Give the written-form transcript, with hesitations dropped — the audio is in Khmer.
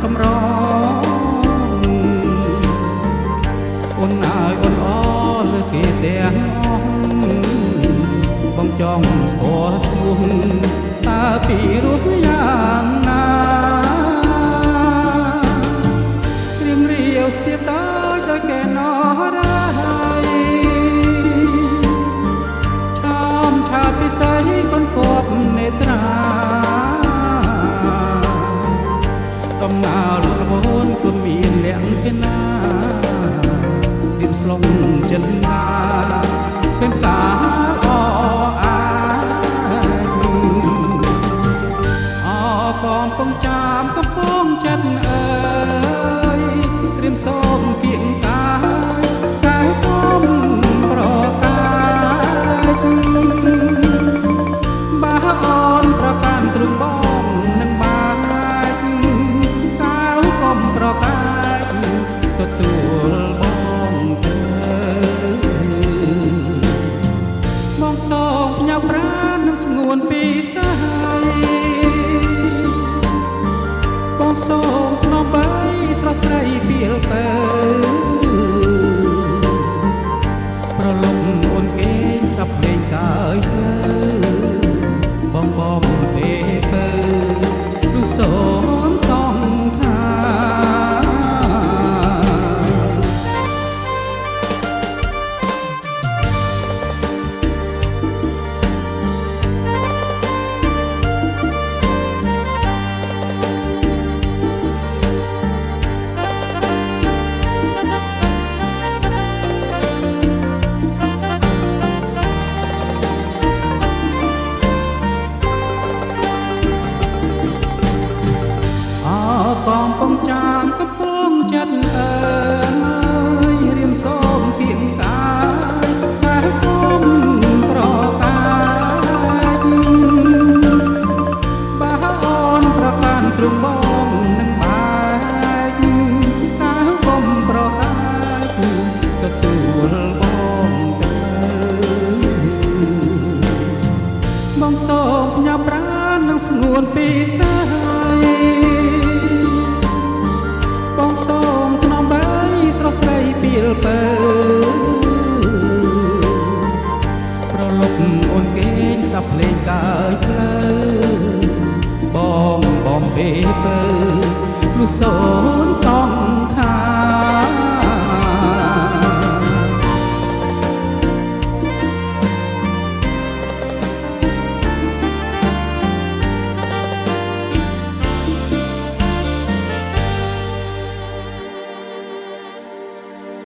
សម្រងអូនអើយអូនអលើគេទាំងអស់បងចង់ស្គាល់ឈ្មោះតើពីរោះយ៉ាងណារៀងរាវស្ទៀតដោយកែណរ៉ាឆាពិស័យកូនគប់នេត្រាដំណើរលវនគុណមានលក្ខពីណាឌិនស្លងចិនណាឃើញការអអាអកំពងចាមកំពងចិត្តអើយរៀមសូមគៀងកាយតែគុំប្រកាយបាអូនប្រកាន់ទ្រង់បងនឹងបាយកាវកុំប្រកាយទទួលបងទៅបងសូមញ៉ាំប្រាណនឹងស្ងួនពីសាយបងសូមថ្នមបីស្រស់ស្រីពីលពើប្រលំអូនគេស្ដាប់ភ្លេងកើយភ្លើបងបងពេពើឬសូនសងថាកំពងចាមកំពងចិត្តអើយរៀមសូមទៀងកាយតែគុំប្រកាយបាអូនប្រកាន់ទ្រង់បងនឹងបាយតែគុំប្រកាយទទួលបងទៅបងសូមញ៉ាំប្រាណនឹងស្ងួនពីសាយបងសូមថ្នមបីស្រស់ស្រីពីលពើប្រលប់អូនគេងស្ដាប់ភ្លេងកើយភ្លើបងបងពេពើលុះសូនសង